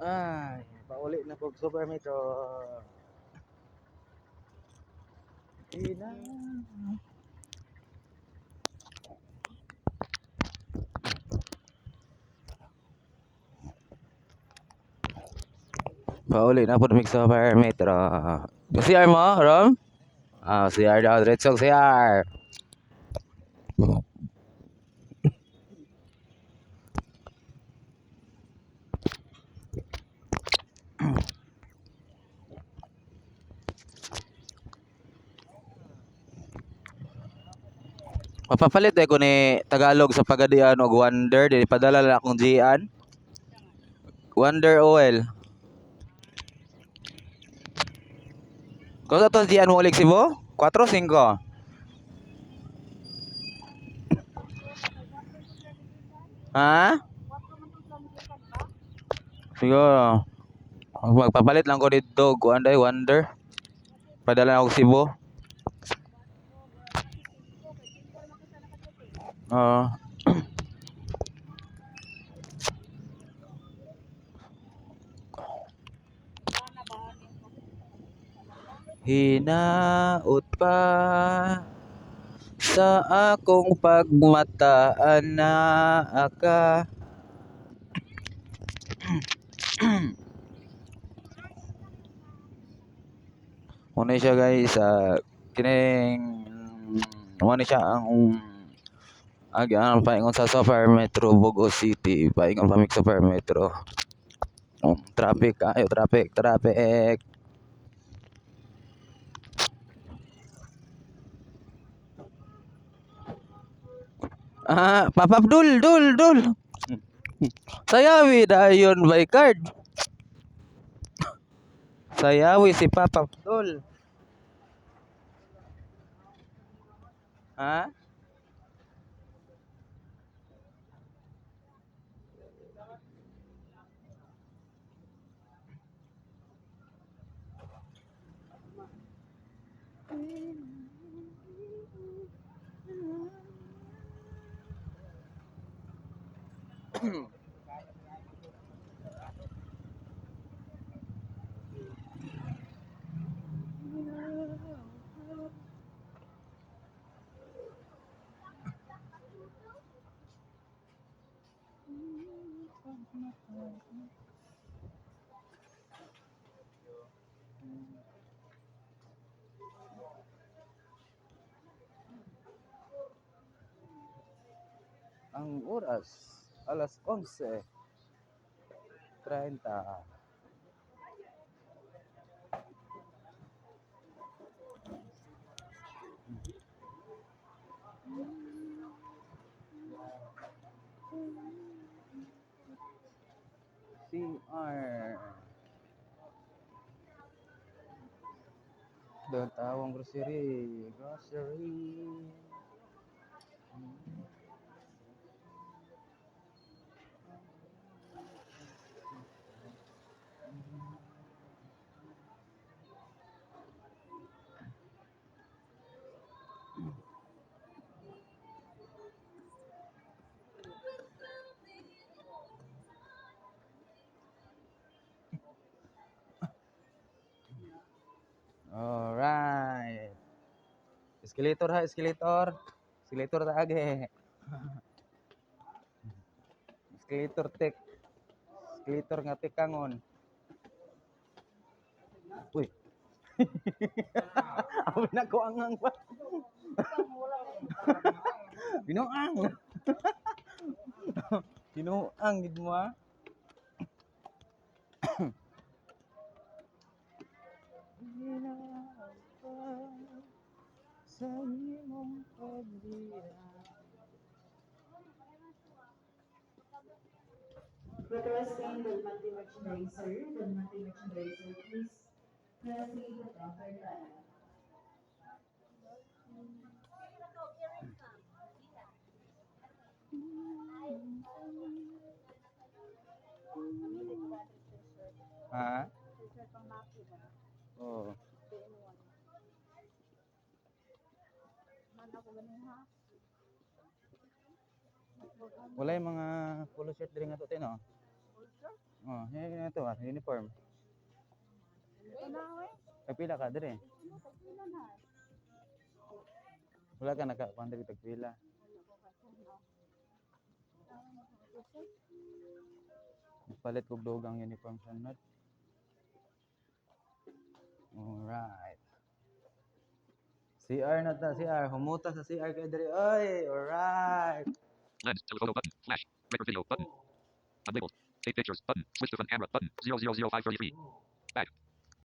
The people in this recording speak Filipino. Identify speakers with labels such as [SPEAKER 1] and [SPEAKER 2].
[SPEAKER 1] Ay, pauli na po Super Metro. Ina. Pauli na po ng Super Metro. CR mo, Rom? Ah, CR daw. Diretsong CR. Mapapalit ko ni Tagalog sa Pagadian og Wonder. Dili padala na akong Gian. Wonder Oil. Kung sa to Gian mo ulit si Bo? 4-5. Ha? Siguro. Magpapalit lang ko dito. Kuanday, Wonder. Padala na ako Cebu. Oo. Hinaot pa sa akong pagmataan na aka. Muna siya guys, kining muna siya ang ang paingon sa Super Metro Bogo City, paingon pa sa Super Metro. Traffic ayo, traffic. Papa Dul. Sayawi dayon by card. Sayawi si Papa Dul. Ha? Ang oras, alas 11:30. CR. Doon tawang grocery. Alright. Escalator ha, escalator. Escalator ta age. Escalator tek. Escalator nga tekangon. Uy. Awi na ko angang pa. Binuang. Binuang gid mo ha. Sa imong pagdiya.
[SPEAKER 2] Requesting the monthly merchandiser, please proceed with offer time.
[SPEAKER 1] Ha? Oh. Wala yung mga polo shirt diri nga to tino. Oh, yan ito ah, uniform. Kapila ka dire. Wala ka nakakuan diri tagpila. Palit kog dugang uniform sa not. Alright. CR na ta, CR. Humuta sa CR kay diri. Oy, alright.
[SPEAKER 3] Lens, telephoto button, flash, record video button, unlabeled, save pictures button, switch to front camera button, 000533, back,